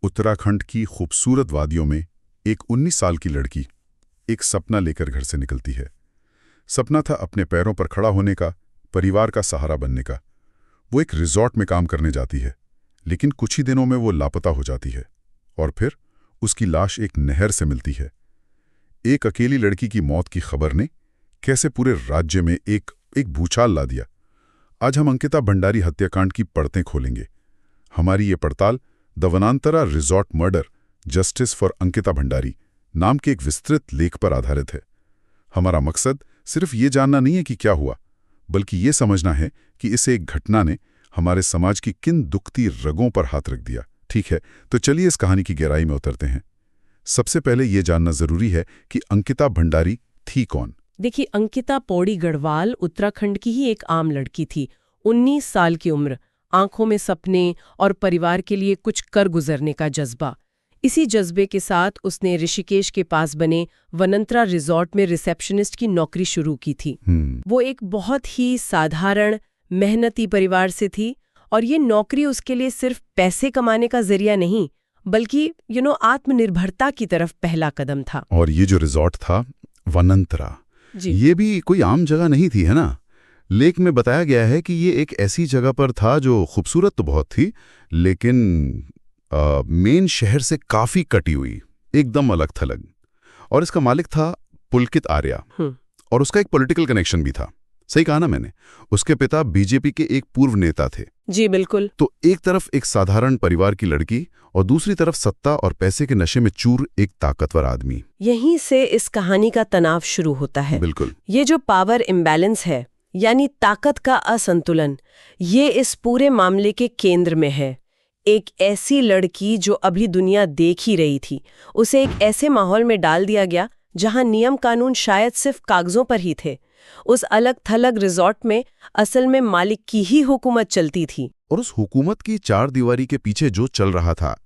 उत्तराखंड की खूबसूरत वादियों में एक 19 साल की लड़की एक सपना लेकर घर से निकलती है। सपना था अपने पैरों पर खड़ा होने का, परिवार का सहारा बनने का। वो एक रिजॉर्ट में काम करने जाती है, लेकिन कुछ ही दिनों में वो लापता हो जाती है और फिर उसकी लाश एक नहर से मिलती है। एक अकेली लड़की की मौत की खबर ने कैसे पूरे राज्य में एक भूचाल ला दिया। आज हम अंकिता भंडारी हत्याकांड की परतें खोलेंगे। हमारी ये पड़ताल the Vanantara resort murder justice for Ankita Bhandari नाम के एक विस्तृत लेख पर आधारित है। हमारा मकसद सिर्फ ये जानना नहीं है कि क्या हुआ, बल्कि ये समझना है कि इस एक घटना ने हमारे समाज की किन दुखती रगों पर हाथ रख दिया। ठीक है, तो चलिए इस कहानी की गहराई में उतरते हैं। सबसे पहले ये जानना जरूरी है कि अंकिता भंडारी थी कौन। देखिए, अंकिता पौड़ी गढ़वाल उत्तराखंड की ही एक आम लड़की थी। 19 साल की उम्र, आंखों में सपने और परिवार के लिए कुछ कर गुजरने का जज्बा। इसी जज्बे के साथ उसने ऋषिकेश के पास बने वनंतरा रिजॉर्ट में रिसेप्शनिस्ट की नौकरी शुरू की थी। वो एक बहुत ही साधारण मेहनती परिवार से थी और ये नौकरी उसके लिए सिर्फ पैसे कमाने का जरिया नहीं, बल्कि आत्मनिर्भरता की तरफ पहला कदम था। और ये जो रिजॉर्ट था वनंतरा, ये भी कोई आम जगह नहीं थी, है ना? लेख में बताया गया है कि ये एक ऐसी जगह पर था जो खूबसूरत तो बहुत थी, लेकिन मेन शहर से काफी कटी हुई, एकदम अलग थलग। और इसका मालिक था पुलकित आर्या, और उसका एक पॉलिटिकल कनेक्शन भी था। सही कहा ना मैंने? उसके पिता बीजेपी के एक पूर्व नेता थे। जी बिल्कुल। तो एक तरफ एक साधारण परिवार की लड़की और दूसरी तरफ सत्ता और पैसे के नशे में चूर एक ताकतवर आदमी। यहीं से इस कहानी का तनाव शुरू होता है। बिल्कुल। ये जो पावर इम्बैलेंस है, यानी ताकत का असंतुलन, ये इस पूरे मामले के केंद्र में है। एक ऐसी लड़की जो अभी दुनिया देख ही रही थी, उसे एक ऐसे माहौल में डाल दिया गया जहां नियम कानून शायद सिर्फ कागजों पर ही थे। उस अलग थलग रिजॉर्ट में असल में मालिक की ही हुकूमत चलती थी। और उस हुकूमत की चार दीवारी के पीछे जो चल रहा था,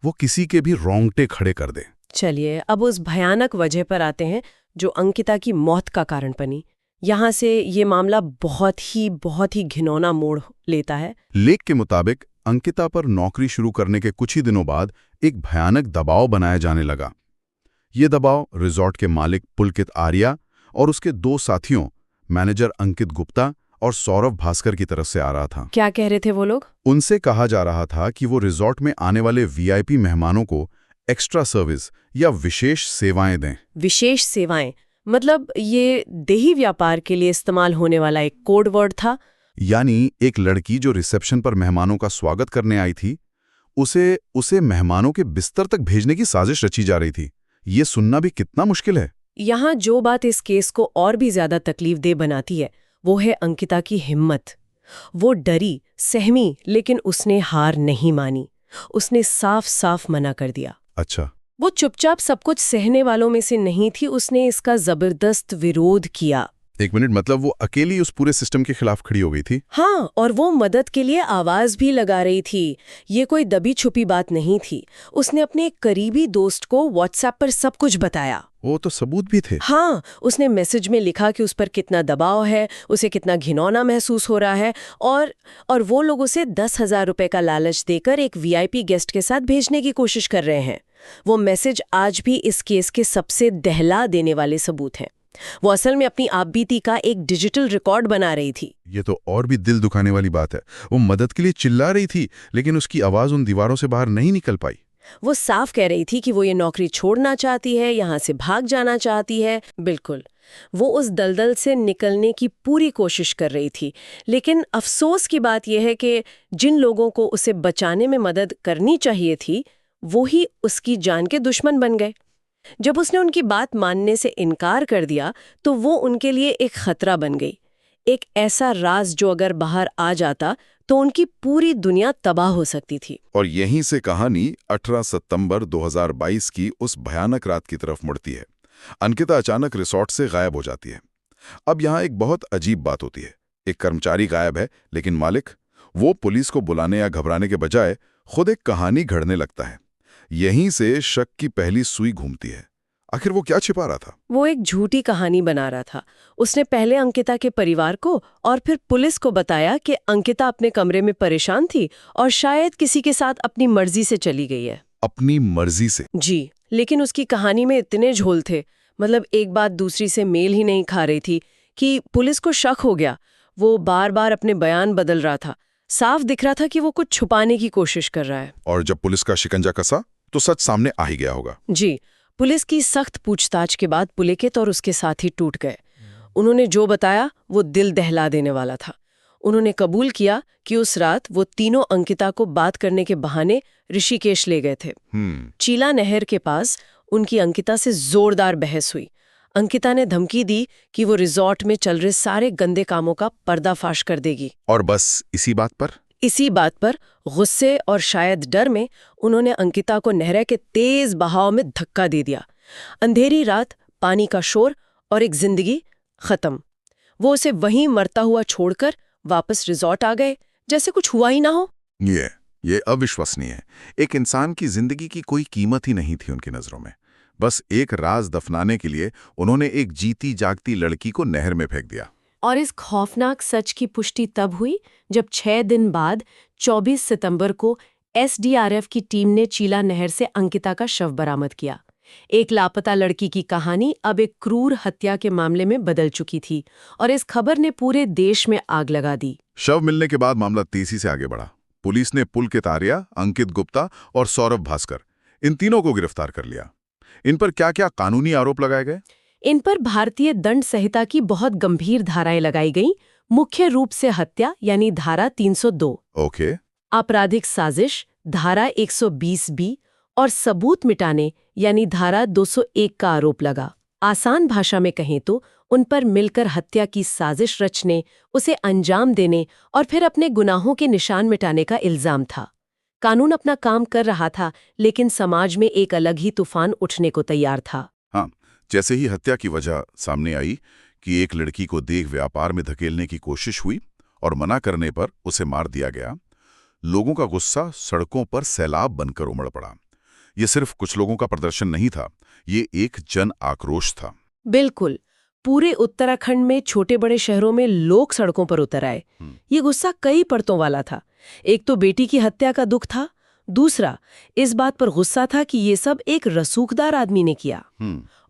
वो किसी के भी रोंगटे खड़े कर दे। चलिए अब उस भयानक वजह पर आते हैं जो अंकिता की मौत का कारण बनी। यहाँ से ये मामला बहुत ही घिनौना मोड़ लेता है। लेख के मुताबिक अंकिता पर नौकरी शुरू करने के कुछ ही दिनों बाद एक भयानक दबाव बनाया जाने लगा। ये दबाव रिजॉर्ट के मालिक पुलकित आर्या और उसके दो साथियों मैनेजर अंकित गुप्ता और सौरभ भास्कर की तरफ से आ रहा था। क्या कह रहे थे वो लोग? उनसे कहा जा रहा था कि वो रिजॉर्ट में आने वाले वीआईपी मेहमानों को एक्स्ट्रा सर्विस या विशेष सेवाएं दें। विशेष सेवाएं मतलब ये देही व्यापार के लिए इस्तेमाल होने वाला एक कोड वर्ड था। यानी एक लड़की जो रिसेप्शन पर मेहमानों का स्वागत करने आई थी, उसे मेहमानों के बिस्तर तक भेजने की साजिश रची जा रही थी। ये सुनना भी कितना मुश्किल है। यहाँ जो बात इस केस को और भी ज्यादा तकलीफदेह बनाती है, वो है अंकिता की हिम्मत। वो डरी, सहमी, लेकिन उसने हार नहीं मानी। उसने साफ साफ मना कर दिया। अच्छा। वो चुपचाप सब कुछ सहने वालों में से नहीं थी, उसने इसका जबरदस्त विरोध किया। एक मिनट, मतलब वो अकेली उस पूरे सिस्टम के खिलाफ खड़ी हो गई थी? हाँ, और वो मदद के लिए आवाज भी लगा रही थी। ये कोई दबी छुपी बात नहीं थी। उसने अपने एक करीबी दोस्त को व्हाट्सएप पर सब कुछ बताया। वो तो सबूत भी थे। हाँ, उसने मैसेज में लिखा कि उस पर कितना दबाव है, उसे कितना घिनौना महसूस हो रहा है, और वो लोग उसे 10,000 रुपए का लालच देकर एक वीआईपी गेस्ट के साथ भेजने की कोशिश कर रहे हैं। वो मैसेज आज भी इस केस के सबसे दहला देने वाले सबूत हैं। वो असल में अपनी आपबीती का एक डिजिटल रिकॉर्ड बना रही थी। ये तो और भी दिल दुखाने वाली बात है। वो मदद के लिए चिल्ला रही थी, लेकिन उसकी आवाज उन दीवारों से बाहर नहीं निकल पाई। वो साफ कह रही थी कि वो ये नौकरी छोड़ना चाहती है, यहाँ से भाग जाना चाहती है। बिल्कुल, वो उस दलदल से निकलने की पूरी कोशिश कर रही थी। लेकिन अफसोस की बात यह है कि जिन लोगों को उसे बचाने में मदद करनी चाहिए थी, वो ही उसकी जान के दुश्मन बन गए। जब उसने उनकी बात मानने से इनकार कर दिया, तो वो उनके लिए एक खतरा बन गई। एक ऐसा राज जो अगर बाहर आ जाता तो उनकी पूरी दुनिया तबाह हो सकती थी। और यहीं से कहानी 18 सितंबर 2022 की उस भयानक रात की तरफ मुड़ती है। अंकिता अचानक रिसॉर्ट से गायब हो जाती है। अब यहाँ एक बहुत अजीब बात होती है। एक कर्मचारी गायब है, लेकिन मालिक, वो पुलिस को बुलाने या घबराने के बजाय खुद एक कहानी घड़ने लगता है। यहीं से शक की पहली सुई घूमती है। आखिर वो क्या छिपा रहा था? वो एक झूठी कहानी बना रहा था। उसने पहले अंकिता के परिवार को और फिर पुलिस को बताया कि अंकिता अपने कमरे में परेशान थी और शायद किसी के साथ अपनी मर्जी से चली गई है। अपनी मर्जी से। जी, लेकिन उसकी कहानी में इतने झोल थे, मतलब एक बात दूसरी से मेल ही नहीं खा रही थी कि पुलिस को शक हो गया। वो बार बार अपने बयान बदल रहा था। साफ दिख रहा था कि वो कुछ छुपाने की कोशिश कर रहा है। और जब पुलिस का शिकंजा कसा तो सच सामने आ ही गया होगा। जी, पुलिस की सख्त पूछताछ के बाद पुलकित और उसके साथी टूट गए। उन्होंने जो बताया वो दिल दहला देने वाला था। उन्होंने कबूल किया कि उस रात वो तीनों अंकिता को बात करने के बहाने ऋषिकेश ले गए थे। चीला नहर के पास उनकी अंकिता से जोरदार बहस हुई। अंकिता ने धमकी दी कि वो रिजॉर्ट में चल रहे सारे गंदे कामों का पर्दाफाश कर देगी। और बस इसी बात पर गुस्से और शायद डर में उन्होंने अंकिता को नहर के तेज बहाव में धक्का दे दिया। अंधेरी रात, पानी का शोर और एक जिंदगी खत्म। वो उसे वहीं मरता हुआ छोड़कर वापस रिजॉर्ट आ गए, जैसे कुछ हुआ ही ना हो। ये अविश्वसनीय है। एक इंसान की जिंदगी की कोई कीमत ही नहीं थी उनकी नजरों में। बस एक राज दफनाने के लिए उन्होंने एक जीती जागती लड़की को नहर में फेंक दिया। और इस खौफनाक सच की पुष्टि तब हुई जब 6 दिन बाद 24 सितंबर को एसडीआरएफ की टीम ने चीला नहर से अंकिता का शव बरामद किया। एक लापता लड़की की कहानी अब एक क्रूर हत्या के मामले में बदल चुकी थी और इस खबर ने पूरे देश में आग लगा दी। शव मिलने के बाद मामला तेजी से आगे बढ़ा। पुलिस ने पुलकित आर्या, अंकित गुप्ता और सौरभ भास्कर, इन तीनों को गिरफ्तार कर लिया। इन पर क्या-क्या कानूनी आरोप लगाए गए? इन पर भारतीय दंड संहिता की बहुत गंभीर धाराएं लगाई गईं। मुख्य रूप से हत्या यानी धारा 302, ओके, आपराधिक साजिश धारा 120B और सबूत मिटाने यानी धारा 201 का आरोप लगा। आसान भाषा में कहें तो उन पर मिलकर हत्या की साजिश रचने, उसे अंजाम देने और फिर अपने गुनाहों के निशान मिटाने का इल्जाम था। कानून अपना काम कर रहा था, लेकिन समाज में एक अलग ही तूफान उठने को तैयार था। हाँ, जैसे ही हत्या की वजह सामने आई कि एक लड़की को देह व्यापार में धकेलने की कोशिश हुई और मना करने पर उसे मार दिया गया, लोगों का गुस्सा सड़कों पर सैलाब बनकर उमड़ पड़ा। ये सिर्फ कुछ लोगों का प्रदर्शन नहीं था, ये एक जन आक्रोश था। बिल्कुल, पूरे उत्तराखंड में छोटे बड़े शहरों में लोग सड़कों पर उतर आए। ये गुस्सा कई परतों वाला था। एक तो बेटी की हत्या का दुख था, दूसरा इस बात पर गुस्सा था कि ये सब एक रसूखदार आदमी ने किया,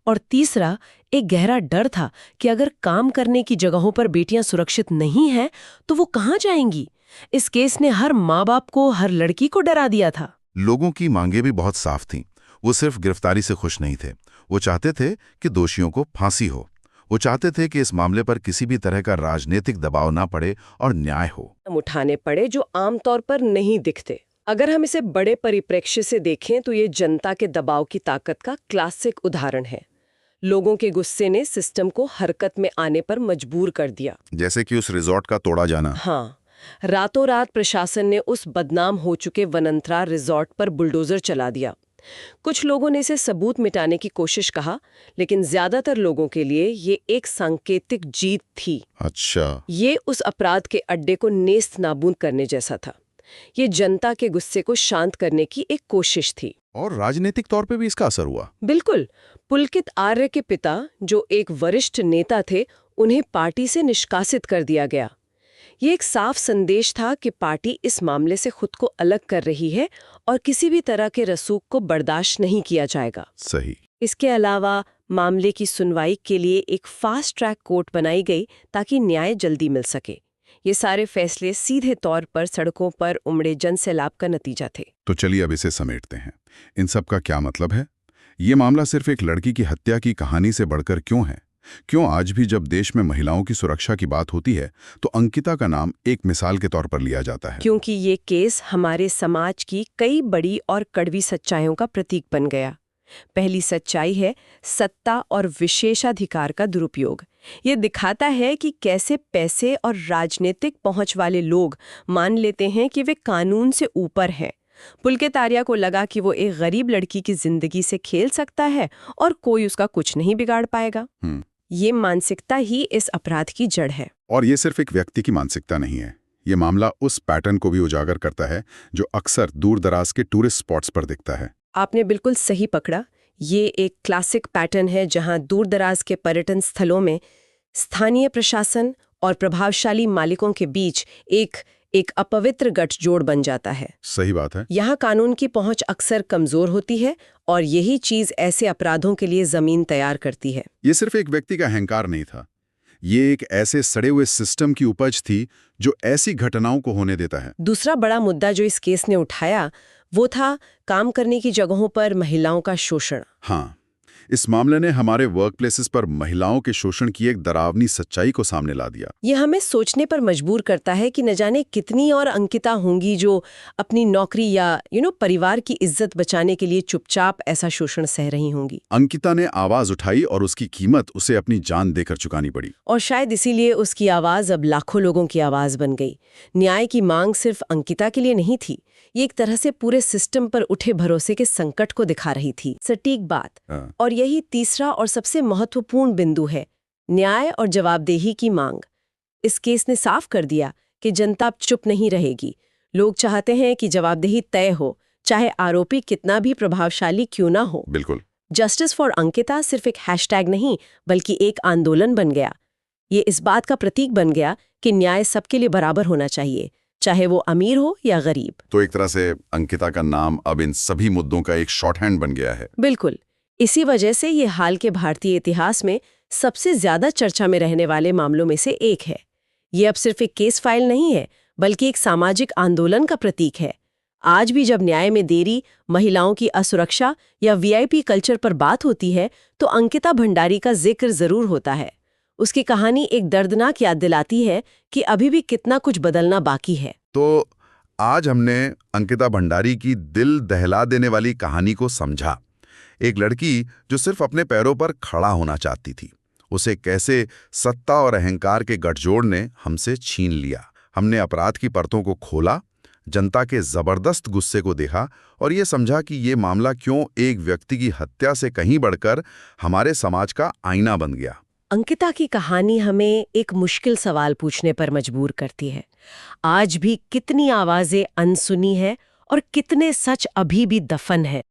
और तीसरा एक गहरा डर था कि अगर काम करने की जगहों पर बेटियां सुरक्षित नहीं हैं तो वो कहाँ जाएंगी। इस केस ने हर माँ बाप को, हर लड़की को डरा दिया था। लोगों की मांगें भी बहुत साफ थीं। वो सिर्फ गिरफ्तारी से खुश नहीं थे। वो चाहते थे कि दोषियों को फांसी हो। वो चाहते थे कि इस मामले पर किसी भी तरह का राजनीतिक दबाव ना पड़े और न्याय हो। उठाने पड़े जो आमतौर पर नहीं दिखते। अगर हम इसे बड़े परिप्रेक्ष्य से देखें तो ये जनता के दबाव की ताकत का क्लासिक उदाहरण है। लोगों के गुस्से ने सिस्टम को हरकत में आने पर मजबूर कर दिया। जैसे कि उस रिजॉर्ट का तोड़ा जाना। हाँ, रातों रात प्रशासन ने उस बदनाम हो चुके वनंतरा रिजॉर्ट पर बुलडोजर चला दिया। कुछ लोगों ने इसे सबूत मिटाने की कोशिश कहा, लेकिन ज्यादातर लोगों के लिए ये एक सांकेतिक जीत थी। अच्छा, ये उस अपराध के अड्डे को नेस्त नाबूद करने जैसा था। ये जनता के गुस्से को शांत करने की एक कोशिश थी। और राजनीतिक तौर पे भी इसका असर हुआ। बिल्कुल। पुलकित आर्य के पिता, जो एक वरिष्ठ नेता थे, उन्हें पार्टी से निष्कासित कर दिया गया। ये एक साफ संदेश था कि पार्टी इस मामले से खुद को अलग कर रही है और किसी भी तरह के रसूख को बर्दाश्त नहीं किया जाएगा। सही। इसके अलावा मामले की सुनवाई के लिए एक फास्ट ट्रैक कोर्ट बनाई गई ताकि न्याय जल्दी मिल सके। ये सारे फैसले सीधे तौर पर सड़कों पर उमड़े जनसैलाब का नतीजा थे। तो चलिए अब इसे समेटते हैं। इन सब का क्या मतलब है? ये मामला सिर्फ एक लड़की की हत्या की कहानी से बढ़कर क्यों है? क्यों आज भी जब देश में महिलाओं की सुरक्षा की बात होती है तो अंकिता का नाम एक मिसाल के तौर पर लिया जाता है? क्योंकि ये केस हमारे समाज की कई बड़ी और कड़वी सच्चाइयों का प्रतीक बन गया। पहली सच्चाई है सत्ता और विशेषाधिकार का दुरुपयोग। ये दिखाता है कि कैसे पैसे और राजनीतिक पहुंच वाले लोग मान लेते हैं कि वे कानून से ऊपर हैं। पुलकित आर्या को लगा कि वो एक गरीब लड़की की जिंदगी से खेल सकता है और कोई उसका कुछ नहीं बिगाड़ पाएगा। ये मानसिकता ही इस अपराध की जड़ है। और ये सिर्फ एक व्यक्ति की मानसिकता नहीं है। ये मामला उस पैटर्न को भी उजागर करता है जो अक्सर दूर दराज के टूरिस्ट स्पॉट्स पर दिखता है। आपने बिल्कुल सही पकड़ा। ये एक क्लासिक पैटर्न है जहां दूर दराज के पर्यटन स्थलों में स्थानीय प्रशासन और प्रभावशाली मालिकों के बीच एक एक अपवित्र गठजोड़ बन जाता है। सही बात है। यहाँ कानून की पहुंच अक्सर कमजोर होती है और यही चीज ऐसे अपराधों के लिए जमीन तैयार करती है। ये सिर्फ एक व्यक्ति का अहंकार नहीं था, ये एक ऐसे सड़े हुए सिस्टम की उपज थी जो ऐसी घटनाओं को होने देता है। दूसरा बड़ा मुद्दा जो इस केस ने उठाया वो था काम करने की जगहों पर महिलाओं का शोषण। हाँ, इस मामले ने हमारे वर्क प्लेसेस पर महिलाओं के शोषण की एक डरावनी सच्चाई को सामने ला दिया। ये हमें सोचने पर मजबूर करता है कि न जाने कितनी और अंकिता होंगी जो अपनी नौकरी या परिवार की इज्जत बचाने के लिए चुपचाप ऐसा शोषण सह रही होंगी। अंकिता ने आवाज उठाई और उसकी कीमत उसे अपनी जान देकर चुकानी पड़ी। और शायद इसीलिए उसकी आवाज अब लाखों लोगों की आवाज बन गई। न्याय की मांग सिर्फ अंकिता के लिए नहीं थी, ये एक तरह से पूरे सिस्टम पर उठे भरोसे के संकट को दिखा रही थी। सटीक बात। और यही तीसरा और सबसे महत्वपूर्ण बिंदु है, न्याय और जवाबदेही की मांग। इस केस ने साफ कर दिया कि जनता चुप नहीं रहेगी। लोग चाहते हैं कि जवाबदेही तय हो, चाहे आरोपी कितना भी प्रभावशाली क्यों ना हो। बिल्कुल। जस्टिस फॉर अंकिता सिर्फ एक हैशटैग नहीं बल्कि एक आंदोलन बन गया। ये इस बात का प्रतीक बन गया कि न्याय सबके लिए बराबर होना चाहिए, चाहे वो अमीर हो या गरीब। तो एक तरह से अंकिता का नाम अब इन सभी मुद्दों का एक शॉर्टहैंड बन गया है। बिल्कुल। इसी वजह से ये हाल के भारतीय इतिहास में सबसे ज्यादा चर्चा में रहने वाले मामलों में से एक है। ये अब सिर्फ एक केस फाइल नहीं है बल्कि एक सामाजिक आंदोलन का प्रतीक है। आज भी जब न्याय में देरी, महिलाओं की असुरक्षा या वीआईपी कल्चर पर बात होती है तो अंकिता भंडारी का जिक्र जरूर होता है। उसकी कहानी एक दर्दनाक याद दिलाती है कि अभी भी कितना कुछ बदलना बाकी है। तो आज हमने अंकिता भंडारी की दिल दहला देने वाली कहानी को समझा। एक लड़की जो सिर्फ अपने पैरों पर खड़ा होना चाहती थी, उसे कैसे सत्ता और अहंकार के गठजोड़ ने हमसे छीन लिया। हमने अपराध की परतों को खोला, जनता के जबरदस्त गुस्से को देखा और ये समझा कि ये मामला क्यों एक व्यक्ति की हत्या से कहीं बढ़कर हमारे समाज का आईना बन गया। अंकिता की कहानी हमें एक मुश्किल सवाल पूछने पर मजबूर करती है। आज भी कितनी आवाजें अनसुनी है और कितने सच अभी भी दफन है।